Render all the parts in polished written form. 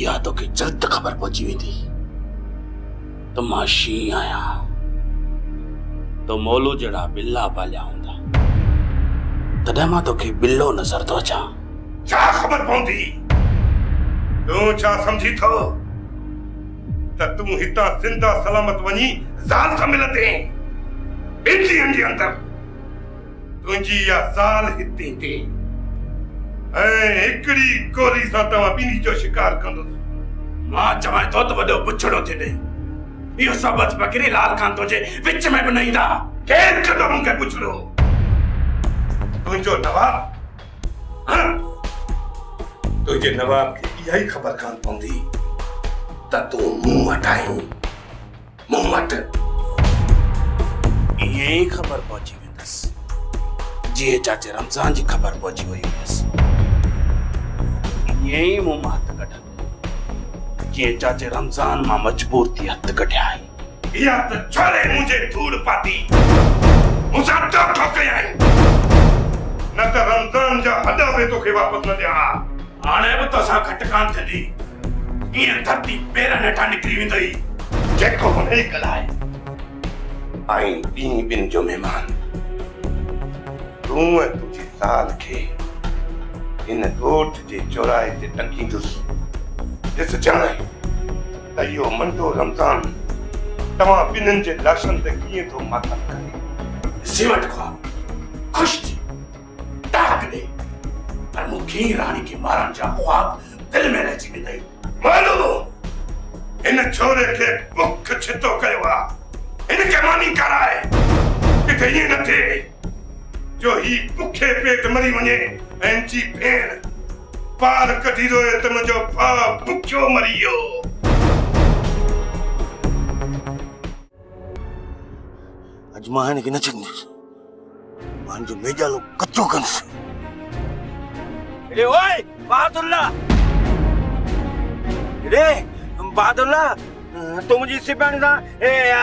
या तो कि जल्द खबर पहुंची हुई थी तो माशी आया तो मोलो जड़ा बिल्ला पालिया हुंदा तॾहिं मां तोखे बिल्लो नज़र तो अचां। छा खबर पवंदी? तूं छा समझी थो त तूं हितां ज़िंदा सलामत वञी ज़ाल सां मिलंदे? ॿिनि ॾींहंनि जे अंदर तुंहिंजी इहा ज़ाल हिते ईंदी ऐं हिकिड़ी गोली सां तव्हां ॿिन्ही जो शिकार कंदुसि। मां चवां थो त वॾो पुछड़ो थी ॾे इहो सबत फ़कीर लाल खान तुंहिंजे विच में बि न ईंदा। केरु कंदो मूंखे पुछड़ो? तुंहिंजो नवाब? तुंहिंजे नवाब खे इहा ई ख़बर कान पवंदी त तूं मूं वटि आहीं। मूं वटि ईअं ई ख़बर पहुची वेंदसि जीअं चाचे रमज़ान जी ख़बर पहुची वई हुयसि। ईअं ई मूं मां हथ कढंदो जीअं चाचे रमज़ान मां मजबूर थी हथ कढिया आहिनि। इहा त छोरे मुंहिंजे धूड़ पाती मूंसां धोखो कयई न त रमज़ान जा हॾ बि तोखे वापसि न ॾियां। हाणे बि तोसां घटि कान थींदी ईअं धरती पेरनि हेठां निकिरी वेंदई। जेको हुन ई ॻाल्हाए आई ॿीं ॿिनि जो महिमान तूं ऐं तुंहिंजी ज़ाल खे हिन ॻोठ जे चौराहे ते टंकींदुसि। ॾिस ॼाणे त इहो मंडो रमज़ान तव्हां ॿिन्हिनि जे लाशनि ते कीअं थो मातम करे। सिमट खा खुश थी ताक दे पर मूंखे रानी खे मारण जा ख्वाब दिल में रहिजी वेंदई। मालूम हिन छोरे खे बुख छितो कयो आहे हिनखे मानी कराए किथे ईअं न थिए जो ही बुखे पेट मरी वञे ऐं जी भेण पार कढी रोए त मुंहिंजो भाउ बुखियो मरी वियो। अॼु मां हिनखे न छॾींदुसि मां हिनजो मेजालो कचो कंदुसि। ओए बहादुल्ला बहादुल्ला तूं मुंहिंजी सिपाही सां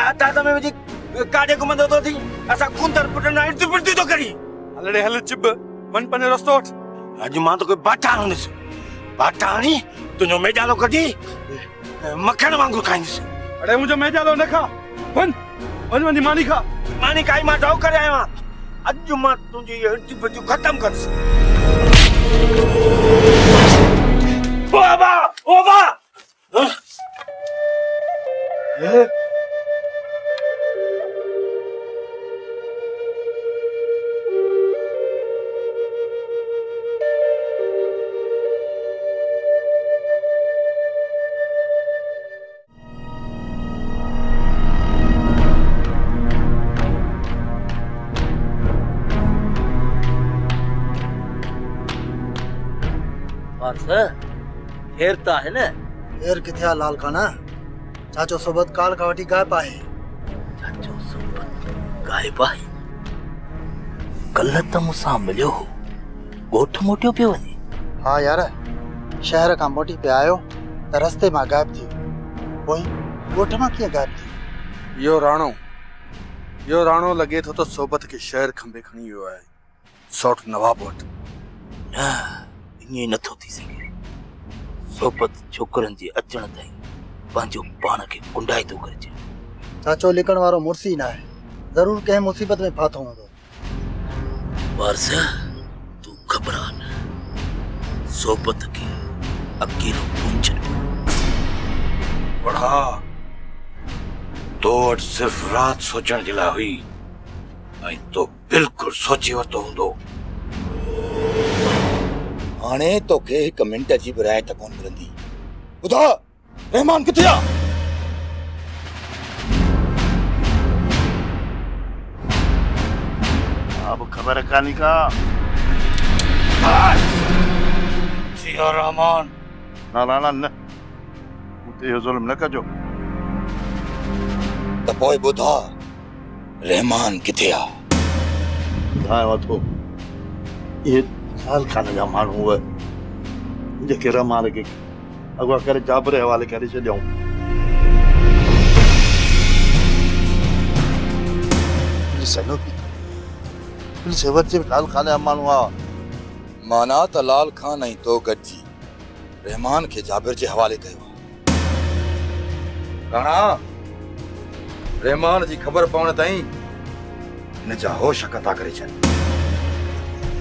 हथात में विझी काॾे घुमंदो थो थी असां खूंदर पुटंदा आहियूं तिपड़ती थो करी। हलड़े हल चिब वन पंहिंजो रस्तो वठ। अॼु मां तोखे बाटा हणंदुसि बाटा हणी तुंहिंजो मेजालो कढी मखण वांगुरु खाईंदुसि। अड़े मुंहिंजो मेजालो न खा वञ वञ वञी मानी खा। मानी खाई मां ढौ करे आयो आहियां अॼु मां तुंहिंजी हिड़ती बजू ख़तमु कंदुसि। ओबा ओबा हेर ता है न हेर किथे आहे लाल खाना? चाचो सोबत काल का वठी गायब आहे। चाचो सोबत गायब आहे? कल्ह त मूंसां मिलियो हो ॻोठ मोटियो पियो वञे। हाँ यार शहर खां मोटी पे आयो त रस्ते मां गायब थी वियो। पोइ ॻोठ मां कीअं गायब थी? इहो राणो लॻे थो त सोबत खे शहर खंबे खणी वियो आहे सौट नवाब वटि। न ईअं नथो थी सघे। सोबत छोकरनि जे अचण ताईं पंहिंजो पाण खे कुंडाए थो करे। चाचो लिखण वारो मुर्सी न आहे ज़रूर कंहिं मुसीबत में फाथो हूंदो। वारस तूं घबरा न सोबत खे अकेलो कोन छॾियो। बड़ा तो वटि सिर्फ़ राति सोचण जे लाइ हुई ऐं तो बिल्कुलु सोचे वरितो हूंदो। हाणे तोखे हिकु मिंट जी बि राहत कोन मिलंदी। ॿुधा रहमान किथे आहे? अब खबर कानी का जिया रहमान ना ना ना न मुझे ये जुल्म न कजो। त पोइ ॿुधा रहमान किथे आहे? ॿुधाए वठो ये लाल खान जा माण्हू हुआ जेके रहमान खे अगवा करे जाबर हवाले करे छॾियऊं। पुलिस वटि लाल खान जा माण्हू आहे। माना त लाल खान ऐं तो गॾिजी रहमान के जाबिर जे हवाले कयो। राणा रहमान जी खबर पवण ताईं इन जा होश कता करे छॾ।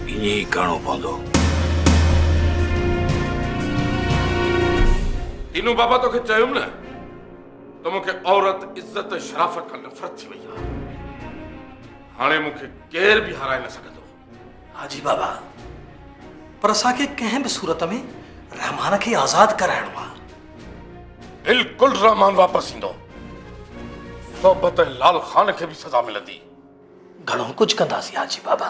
ईअं करिणो पवंदो। तीनू बाबा तोखे चयुमि न त मूंखे औरत इज्जत शराफ़त खां नफ़रत थी वई आहे। हाणे मूंखे केर बि हाराए न सघंदो। हाजी बाबा, पर असांखे कंहिं बि सूरत में रहमान खे आज़ाद कराइणो आहे। बिल्कुलु रहमान वापसि ईंदो। सोबत लाल खान खे बि सज़ा मिलंदी। घणो कुझु कंदासीं हाजी बाबा,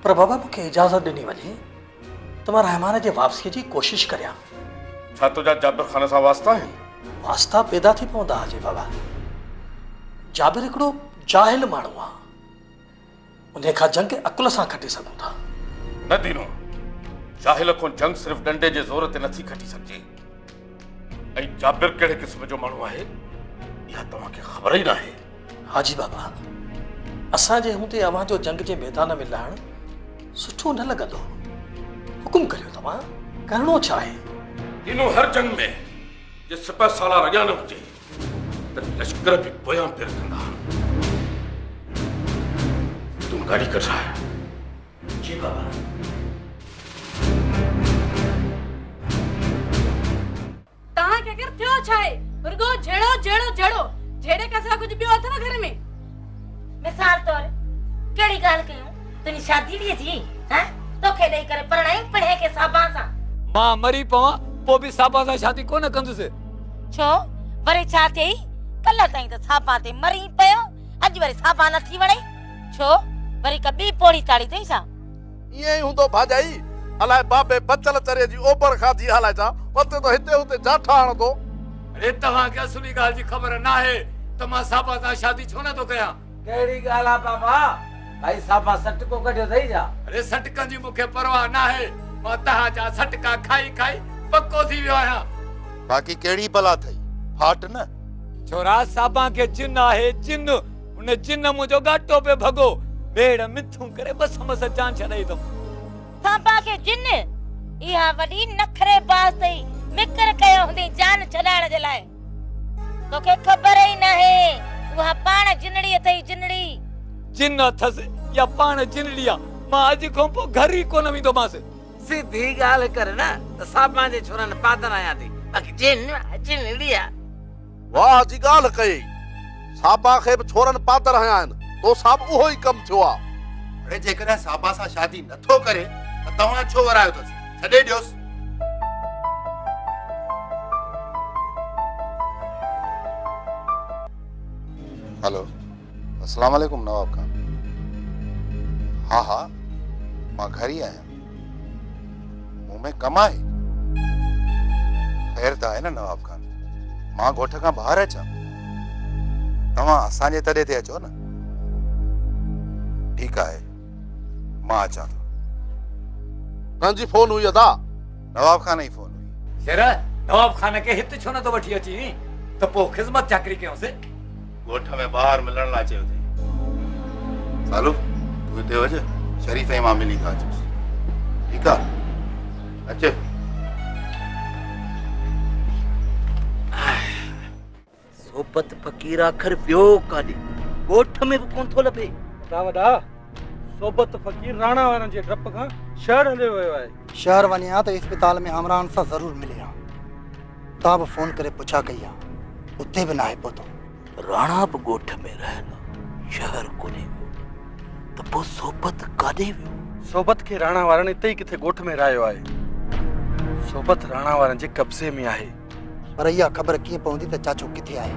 पर बाबा मूंखे इजाज़त ॾिनी वञे त मां रहमान जे वापसीअ जी कोशिश करियां। छा तुंहिंजा जाबिर खान सां वास्ता आहिनि? वास्ता पैदा थी पवंदा हाजी बाबा। जाबिर हिकिड़ो जाहिल माण्हू आहे, उन खां जंग अकुल सां खटी सघूं था। न दीनो, जाहिल खां जंग सिर्फ़ डंडे जे ज़ोर ते नथी खटी सघिजे। ऐं जाबिर कहिड़े क़िस्म जो माण्हू आहे इहा तव्हांखे ख़बर ई न आहे। हाजी बाबा, असांजे हूंदे अव्हां जो जंग जे मैदान में लहण सुठो न लॻंदो। हुकुम करियो, तव्हां करिणो छा आहे? दीनो, हर जंग में जे सिपह सालार अॻियां न हुजे त लश्कर बि पोयां पियर कंदा। तूं गाॾी कर रहा है। जी बाबा। तव्हां खे अगरि थियो छा आहे? रुगो झेड़ो झेड़ो झेड़ो झेड़े का सिवा कुझु ॿियो अथव घर में? मिसाल तौर कहिड़ी ॻाल्हि कयूं? तुंहिंजी शादी ॾींहं जी तोखे ॾेई करे परणाई पढ़े के साबा सां। मां मरी पवां पोइ बि साबा सां शादी कोन कंदुसि। छो वरी छा थियई? कल्ह ताईं त साबा ते मरी पियो, अॼु वरी साबा न थी वणे। छो वरी कॿी पोड़ी ताड़ी अथई छा? ईअं ई हूंदो भाॼाई। अलाए बाबे बचल चरे जी ओबर खाधी हलाए छा पते तो हिते हुते जाठा हणंदो। अरे तव्हांखे असली ॻाल्हि जी ख़बर न आहे त मां साबा सां शादी छो नथो कयां? कहिड़ी ॻाल्हि आहे बाबा? भाई साबा सटको कढियो अथई छा? अरे सटकनि जी मूंखे परवाह न आहे। मां तव्हांजा सटका खाई खाई पको थी वियो आहियां। बाक़ी कहिड़ी भला अथई? फाट न छोरा, साबा खे जिन आहे जिन। उन जिन मुंहिंजो गाटो पे भगो बेड़ मिथूं करे बस मस जान छॾाई अथमि। साबा खे जिन? इहा वॾी नखरे बाज़ अथई। मिकर कयो हूंदी जान छॾाइण जे लाइ। तोखे ख़बर ई न आहे उहा पाण जिनड़ी अथई। जिनड़ी जिन अथसि या पाण जिनड़ी आहे? मां अॼु खां पोइ घर ई कोन वेंदोमांसि। सीधी ॻाल्हि कर न त साबा जे छोरनि पातन आया थी। बाक़ी जिनड़ी आहे। वाह जी ॻाल्हि कई। साबा खे बि छोरनि पातर हया आहिनि तो साब उहो ई कमु थियो आहे। अरे जेकॾहिं साबा सां शादी नथो करे त तव्हां छो वरायो अथसि? छॾे ॾियोसि। हेलो, अस्सलाम वालेकुम नवाब खान। हाँ हाँ, मां घर ही आया। मुंह में कम आहे? ख़ैर त आहे न नवाब खान, मां ॻोठ खां ॿाहिरि अचां। तव्हां असांजे तॾे ते अचो न। ठीकु आहे, मां अचां थो। कंहिंजी फोन हुई अदा? नवाब खान जी फोन हुई। शेर, नवाब खान खे हिते छो नथो वठी अची त पोइ ख़िदमत चाकरी कयोसि। ॻोठ में ॿाहिरि मिलण लाइ चयो अथई। सालू तूं हिते वञ, शरीफ़ ऐं मां मिली था अचूं। ठीकु आहे, अच। सोबत फ़कीर आख़िर ॿियो काॾे? ॻोठ में बि कोन थो लभे। वॾा सोबत फ़कीर राणा वारनि जे डप खां शहर हलियो वियो आहे। शहर वञा त इस्पताल में हमरान सां ज़रूर मिले हा। तव्हां बि फोन करे पुछा कई आहे, उते बि न आहे पहुतो। राणा बि ॻोठ में रहनि, शहर कोन्हे वियो त पोइ सोबत काॾे वियो? सोबत खे राणा वारनि इते ई किथे ॻोठ में रहायो आहे। सोबत राणा वारनि जे कब्ज़े में आहे। पर इहा ख़बर कीअं पवंदी त चाचो किथे आहे?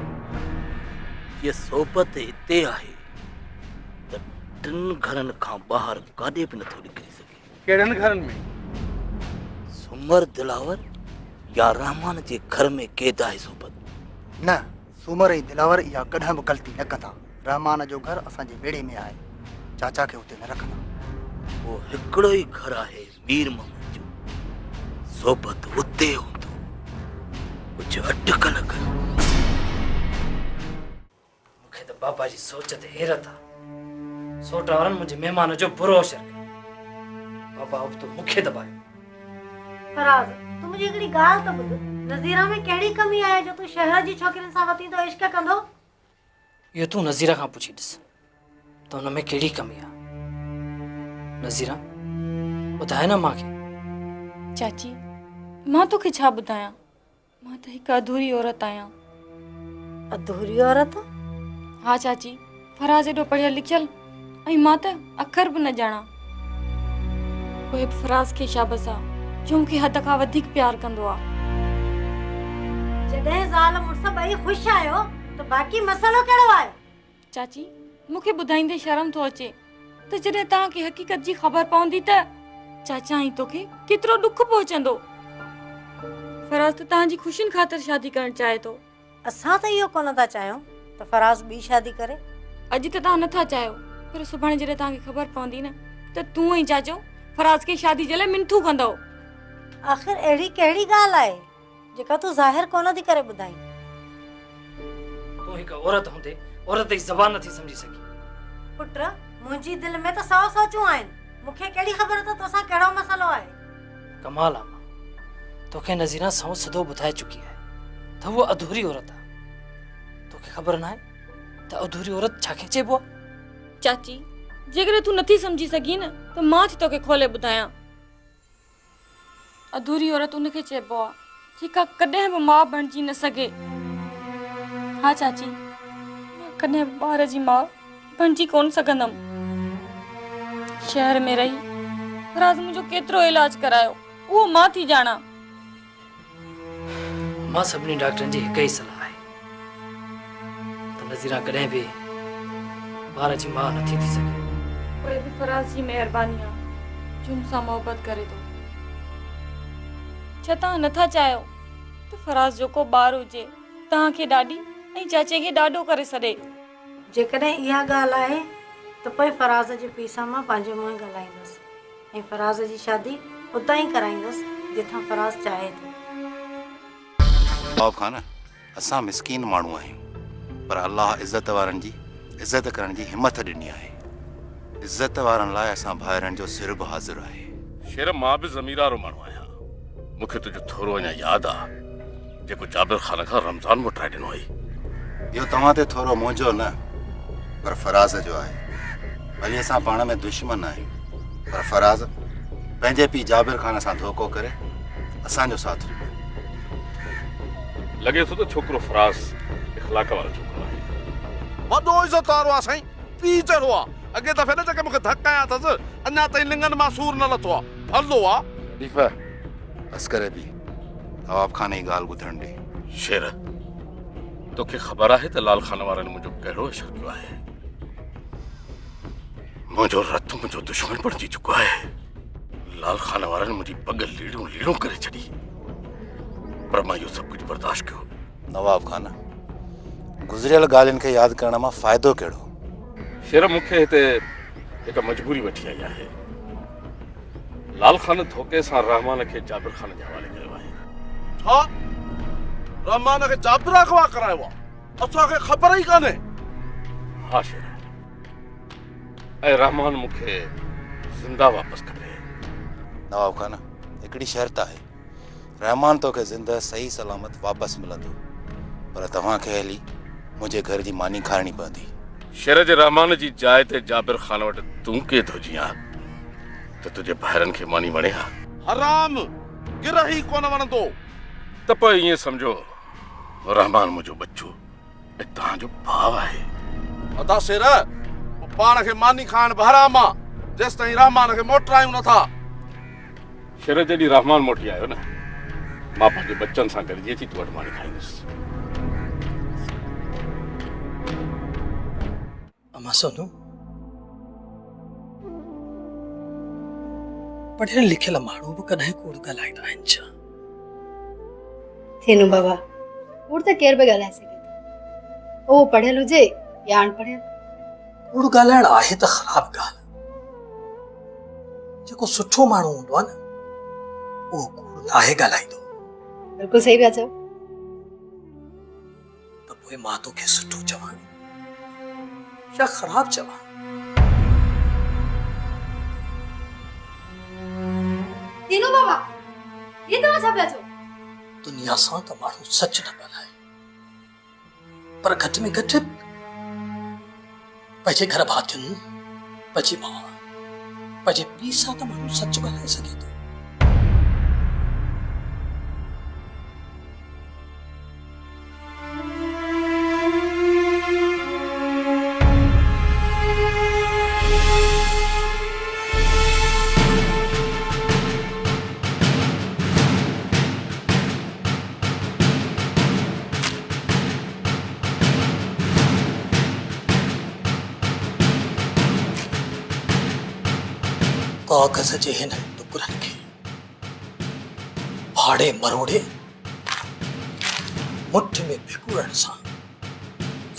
ये सोबत इते आहे त टिनि घरनि खां ॿाहिरि काॾे बि नथो निकिरी सघे। कहिड़नि घरनि में? सुमर दिलावर या रहमान जे घर में क़ैद आहे सोबत। न, सुमर ऐं दिलावर इहा कॾहिं बि ग़लती न कंदा। रहमान जो घर असांजे बेड़े में आहे। चाचा खे उते न रखंदा। वो हिकिड़ो ई घर आहे मीर मोहम्मद जो। सोबत उते हूंदो। कुझु अटकल कयो। मूंखे त बाबा जी सोच ते हैरत आहे। सोट वारनि मुंहिंजे महिमान जो बुरो असरु कयो। बाबा अब तो मूंखे दबायो। फराज़ तू मुझे हिकिड़ी ॻाल्हि त ॿुध, नज़ीरा में कहिड़ी कमी आहे जो तू शहर जी छोकिरियुनि सां वती तो इश्क कंदो? इहो तूं नज़ीरा खां पुछी ॾिस त हुन में कहिड़ी कमी आहे। नज़ीरा ॿुधाए न मूंखे। चाची मां तोखे छा ॿुधायां, मां त हिकु अधूरी औरत आहियां। अधूरी औरत? हाँ चाची, फराज़ एॾो पढ़ियल लिखियल ऐं मां त अखर बि न ॼाणा। पोइ बि फराज़ खे शाबस आहे जो मूंखे हद खां वधीक प्यार कंदो आहे। जॾहिं ज़ाल मुड़ुस ॿई ख़ुशि आहियो त बाक़ी मसइलो कहिड़ो आहे? चाची मूंखे ॿुधाईंदे शर्म थो अचे त जॾहिं तव्हांखे हक़ीक़त जी ख़बर पवंदी त चाचा ऐं तोखे केतिरो ॾुख पहुचंदो। फराज़ त तव्हांजी ख़ुशियुनि ख़ातिर शादी करणु चाहे थो। असां त इहो कोन था चाहियूं त फराज़ ॿी शादी करे। अॼु त तव्हां नथा चाहियो, पर सुभाणे जॾहिं तव्हांखे ख़बर पवंदी न त तूं ऐं चाचो फराज़ खे शादी जे लाइ मिनथू कंदव। आख़िर अहिड़ी कहिड़ी ॻाल्हि आहे जेका तूं ज़ाहिर कोन थी करे ॿुधाई? तूं हिकु औरत हूंदे औरत जी ज़बान नथी सम्झी सघी। पुट, मुंहिंजी दिलि में त 100 सोचूं आहिनि, मूंखे कहिड़ी ख़बर त तोसां कहिड़ो मसइलो आहे? कमाल आहे मां तोखे नज़ीरा सौ सदो ॿुधाए चुकी आहे त उहा अधूरी औरत आहे। तोखे ख़बर न आहे त अधूरी औरत छाखे चइबो आहे? चाची जेकॾहिं तूं नथी सम्झी सघी न त मां थी तोखे खोले ॿुधायां। अधूरी औरत उनखे चइबो आहे जेका कॾहिं बि माउ बणिजी न सघे। हा चाची, मां कॾहिं बि ॿार जी माउ बणिजी कोन सघंदमि। शहर में रही फराज़ मुंहिंजो केतिरो इलाज करायो उहो मां थी ॼाणा। मां सभिनी डॉक्टरनि जी हिकु ई सलाह आहे त नज़ीरा कॾहिं बि ॿार जी माउ नथी थी सघे। पोइ बि फराज़ जी महिरबानी आहे जो मूंसां मोहबत करे थो। छा तव्हां नथा चाहियो त फराज़ जो को ॿार हुजे तव्हांखे ॾाढी ऐं चाचे खे ॾाढो करे छॾे? जेकॾहिं इहा ॻाल्हि आहे त पोइ फराज़ जे पीउ सां मां पंहिंजो मुंहुं ॻाल्हाईंदसि ऐं फराज़ जी शादी उतां ई कराईंदसि जिथां फराज़ चाहे थो। नवाब खान, असां मिसकीन माण्हू आहियूं, पर अल्लाह इज़त वारनि जी इज़त करण जी हिमत ॾिनी आहे। इज़त वारनि लाइ असां भाइरनि जो सिर बि हाज़िर आहे। शेर मां बि ज़मीरारो माण्हू आहियां। मूंखे तुंहिंजो थोरो अञा यादि आहे जेको जाबिर ख़ान खां रमज़ान मोटाए ॾिनो हुई। इहो तव्हां ते थोरो मुंहिंजो न पर फराज़ जो आहे। भली असां पाण में दुश्मन आहियूं, पर फराज़ पंहिंजे पीउ जाबिर ख़ान सां धोखो करे असांजो साथ ॾिनो। लॻे थो त छोकिरो फराज़ इख़लाक़ वारो छोकिरो आहे। वॾो इज़त वारो आहे साईं, पीउ चढ़ो आहे। अॻे दफ़े न जेके मूंखे धक आया अथसि अञा ताईं लिंगनि मां सूर न लथो आहे, भलो आहे। खलीफ़ा अस्कर बि नवाब खान जी ॻाल्हि ॿुधण ॾे। शेर, तोखे ख़बर आहे त लाल खान वारनि मुंहिंजो कहिड़ो असर कयो आहे? मुंहिंजो रत मुंहिंजो दुश्मन बणिजी चुको आहे। लाल खान वारनि मुंहिंजी पग लीड़ियूं लीड़ियूं करे छॾी, पर मां इहो सभु कुझु बर्दाश्त कयो। नवाब खान, गुज़रियल ॻाल्हियुनि खे यादि करण मां फ़ाइदो कहिड़ो? शेर, मूंखे हिते हिकु मजबूरी वठी आई आहे। लाल खान धोखे सां रहमान खे जाबिर ख़ान जे हवाले कयो आहे। छा रहमान खे जाबिर अगवा करायो आहे? असांखे ख़बर ई कान्हे। हा शेर, ऐं रहमान मूंखे ज़िंदा वापसि खपे। नवाब खान, हिकिड़ी शर्त आहे, रहमान तोखे ज़िंदा सही सलामत वापसि मिलंदो, पर तव्हांखे हली मुंहिंजे घर जी मानी खाइणी पवंदी। शेर जे रहमान जी जाइ ते जाबिर ख़ान वटि तूं कीअं थो जीअं त तुंहिंजे भाइरनि खे मानी वणे हा? हराम, गिरही कोन वणंदो। त पोइ ईअं सम्झो रहमान मुंहिंजो बच्चो ऐं तव्हांजो भाउ आहे। अदा शेर, पाण खे मानी खाइण बि हराम आहे जेसि ताईं रहमान खे मोटायूं नथा। शेर, जॾहिं रहमान मोटी आयो न, मां पंहिंजे बच्चनि सां गॾिजी अची तूं वटि मानी खाईंदुसि। अमा सोनू, पढ़ियल लिखियल माण्हू बि कॾहिं कूड़ ॻाल्हाईंदा आहिनि छा? थीनू बाबा, कूड़ त केर बि ॻाल्हाए सघे थो, उहो पढ़ियल हुजे या अनपढ़ियल। कूड़ ॻाल्हाइण आहे त ख़राब ॻाल्हि। जेको सुठो माण्हू हूंदो आहे न, उहो कूड़ आहे ॻाल्हाईंदो। बिल्कुलु सही पिया चओ। त पोइ मां तोखे सुठो चवां या ख़राब चवां? तीनू बाबा, ये तव्हां छा पिया चओ? दुनिया सां त माण्हू सच न ॻाल्हाए, पर घटि में घटि पंहिंजे घर भातियुनि, पंहिंजी माउ, पंहिंजे पीउ सां त माण्हू सच ॻाल्हाए सघे थो। कागज़ जे हिन टुकड़नि खे फाड़े मरोड़े मुट्ठ में भिगुड़ण सां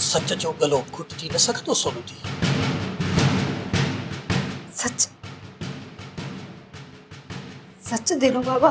सच जो गलो घुटिजी न सघंदो सोनूजी। सच सच दिनू बाबा।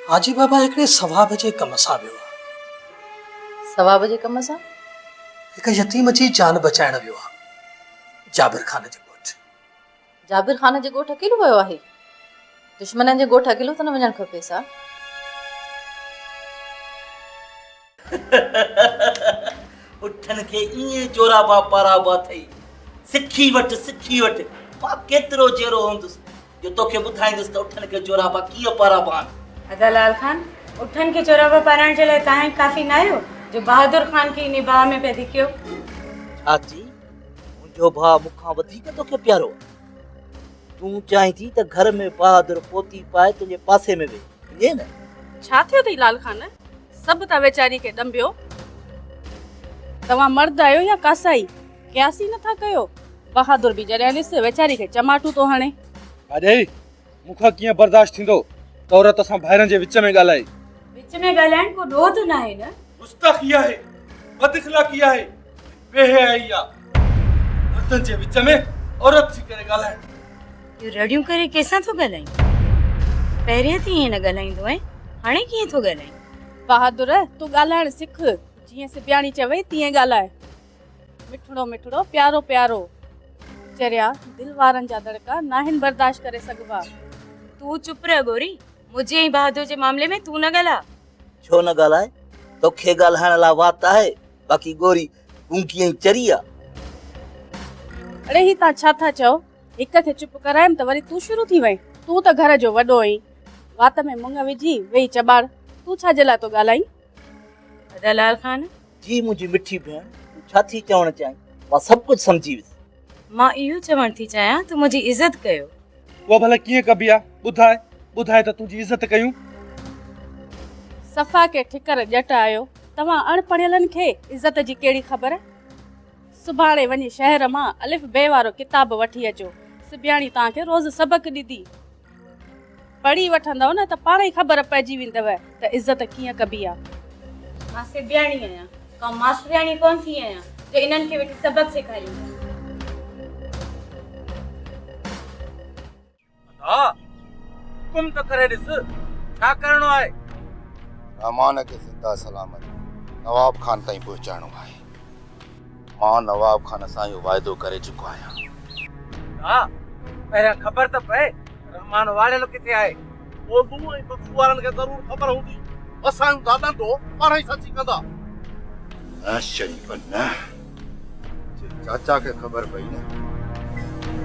हाजी बाबा हिकिड़े सवाब जे कम सां वियो आहे। सवाब जे कम सां? हिकु यतीम जी जान बचाइण वियो आहे, जाबिर ख़ान जे ॻोठ। जाबिर ख़ान जे ॻोठ अकेलो वियो आहे? दुश्मननि जे ॻोठ अकेलो त न वञणु खपे सा। उठन के इए चोराबा पाराबा थई सिखी वट मां केतिरो चेरो हूंदुसि जो तोखे ॿुधाईंदुसि त उठन के चोराबा कीअं पाराबा आहिनि। अदालाल खान, उठन के चोराबा पाराइण जे लाइ तव्हां काफ़ी न आहियो जो बहादुर खान खे इन बाह में पैदा कयो। छाची मुंहिंजो भाउ मूंखां वधीक तोखे प्यारो आहे। तूं चाहीं थी त घर में बहादुर पोती पाए तुंहिंजे पासे में वेह, इहे न? छा थियो अथई लाल खान? सभु त वेचारी खे ॾंबियो। तव्हां मर्द आहियो या कासाई? क्यासी नथा कयो। बहादुर बि जॾहिं ॾिस वेचारी खे चमाटू थो हणे। अरे मूंखां कीअं बर्दाश्त थींदो त औरत सां भाइरनि जे विच में ॻाल्हाए। विच में ॻाल्हाइण को ॾोह त न आहे न? गुस्ताखी आहे, बदअख़लाक़ी आहे, बेहयाई आहे। मर्दनि जे विच में औरत थी करे ॻाल्हाइण। इहो रड़ियूं करे कंहिंसां थो ॻाल्हाईं? पहिरियों त ईअं न ॻाल्हाईंदो आहे, हाणे कीअं थो ॻाल्हाईं? बहादुर तूं ॻाल्हाइण सिख, जीअं सिबियाणी चवे तीअं ॻाल्हाए। मिठड़ो मिठड़ो प्यारो प्यारो। चरिया दिल वारनि जा दड़का नाहिन बर्दाश्त करे सघबा। तू चुप रह गोरी, मुझे ही बहादुर जे मामले में तू न ॻाल्हा। छो न ॻाल्हाए? तोखे ॻाल्हाइण लाइ वात आहे, बाक़ी गोरी गुंगी ऐं चरी आहे। अड़े ही तव्हां छा था चओ? हिक खे चुप करायमि त वरी तूं शुरू थी वहीं। तूं त घर जो वॾो आहीं, वात में मुंग विझी वेही चबाड़। तूं छा जे लाइ तो ॻाल्हाईं? अदालाल खान जी मुंहिंजी मिठी भेण, तूं छा थी चवण चाहीं? मां सभु कुझु सम्झी वियुसि। मां इहो चवण थी चाहियां त मुंहिंजी इज़त कयो। उहा भला कीअं कबी आहे? ॿुधाए ॿुधाए त तुंहिंजी इज़त कयूं। सफ़ा के ठिकर ॼट आयो। तव्हां अणपढ़ियलनि खे इज़त जी कहिड़ी ख़बर? सुभाणे वञी शहर मां अलिफ बे वारो किताब वठी अचो। सिबियाणी तव्हांखे रोज़ सबक ॾींदी। पढ़ी वठंदव न त पाण ई ख़बर पइजी वेंदव त इज़त कीअं कबी आहे। मां सिबियाणी आहियां, का मास्टरियाणी कोन थी आहियां जो इन्हनि खे वेठी सबक सेखारींदी। हा हुकुम तो करे ॾिस, छा करणो आहे? रहमान खे ज़िंदा सलामत नवाब खान ताईं पहुचाइणो आहे। मां नवाब खान सां इहो वाइदो करे चुको आहियां। हा पहिरियां ख़बर त पए रहमान वाड़ियल किथे आहे। ओलू ऐं बख्शू वारनि खे ज़रूर ख़बर हूंदी। असां दादा तो पाण ई सची कंदा। न शरीफ़ न, जे चाचा खे ख़बर पई न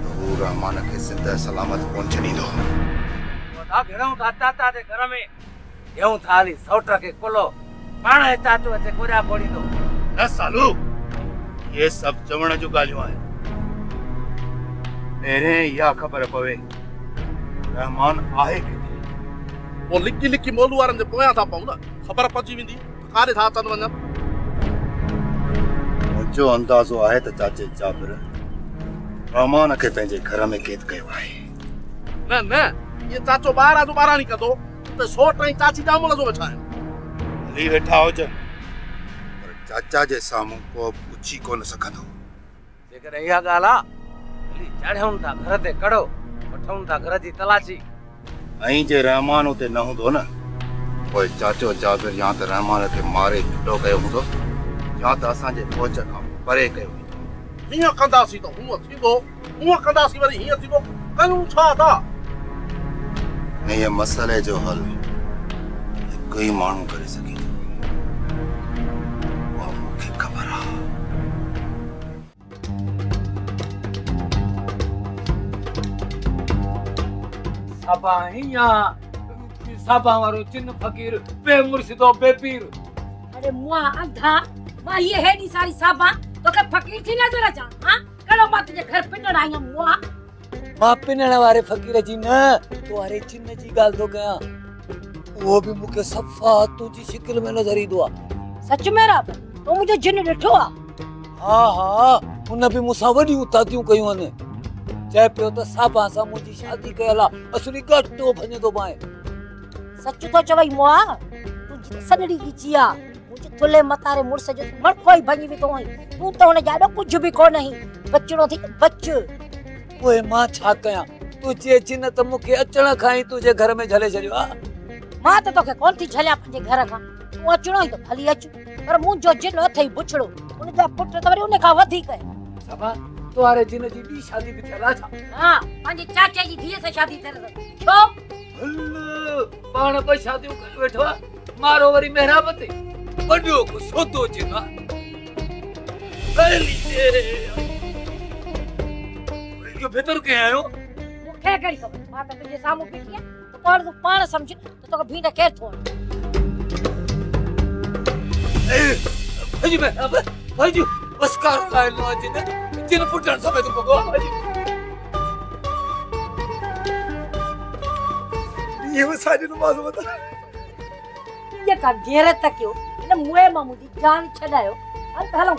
त हू रहमान खे ज़िंदा सलामत कोन छॾींदो। वॾा घणो दाता जे घर में यूं थाली सौट खे कुलो पाण चाचो अचे कोरिया पोड़ींदो। न सालू, ये सभु चवण जूं ॻाल्हियूं आहिनि। पहिरें इहा ख़बर पवे रहमान आहे किथे। पोइ लिकी लिकी मोलू वारनि जे पोयां था पऊं न, ख़बर पइजी वेंदी काॾे था अचनि वञनि। मुंहिंजो अंदाज़ो आहे त चाचे जाबिर रहमान खे पंहिंजे घर में क़ैद कयो आहे। न न ये चाचो ॿाहिरां जो ॿाहिरां नी कंदो त सोट ऐं चाची ॼामल जो वेठा आहिनि। हली वेठा हुजनि पर चाचा जे साम्हूं को पुछी कोन सघंदो। जेकर इहा ॻाल्हि आहे हली चढ़ूं था घर ते कड़ो वठूं था घर जी तलाशी। ऐं जे रहमान उते न हूंदो न पोइ चाचो जाबिर या त रहमान खे मारे जुदो कयो हूंदो या त असांजे पहुच खां परे कयो हूंदो। हीअं कंदासीं त हूअं थींदो, हूअं कंदासीं वरी हीअं थींदो, कयूं छा था? हिन मसइले जो हल हिकु ई माण्हू करे सघे थो, उहा मूंखे ख़बर आहे। साबा हिया साबा वारो चिन फकीर बे मुर्शिदो बे पीर। अरे मुआ अंधा मां ये हेडी सारी साबा तो के फकीर थी नजर अचा। हां कड़ो मां तुझे घर पिनण आई हम मुआ। मां पिनण वारे फकीर जी न तो अरे चिन जी गाल तो कया वो भी मुके सफा तुजी शिकल में नजर ईंदो आ। सच में रा तो मुझे जिन ॾिठो आ। हां हां उन भी मुसा वडी उतातियूं कयूं आहिनि। चए पियो त साबा सां मुंहिंजी शादी कयल आहे असली घटो भञंदो बाए। सच तो चवई मुआ तुझी सनड़ी की चिया मुझे थुले मतारे मुर्स जो मड़को ही भञी वितो आई। तू तो हुन जाडो कुछ भी कोन ही बचड़ो थी बच। ओए मां छा कयां तू चे चिन त मुखे अचण खां ही तुझे घर में झले छडियो आ। मां तो तोखे कोन थी झलिया पंहिंजे घर खां। तू अचणो ही तो भली अच पर मुंहिंजो जिन अथई बुछड़ो उन जा पुट त वरी उन खां वधीक है। साबा तुम्हारे जिन जी दी शादी भी थियल आहे छा? हां पंहिंजे चाचे जी धीअ सां शादी थियल छो? पाण ब शादियूं करे वेठो आहे मारो वरी मेहराबते वॾो को सोतो चिना हली यो भीतर के आयो मूंखे कहिड़ी ख़बर मां त तुंहिंजे साम्हूं बीठी आहियां त पाण सम्झ त तोखे भीड़ केरु थो भजी मेहराब भजी बस कार लाए नो जिन जिन पुटन समय तो पगो भजी ये वो सारी नमाज बता ये का घेरत क्यों इन मुए मां मुंहिंजी जान छॾायो हल हलूं।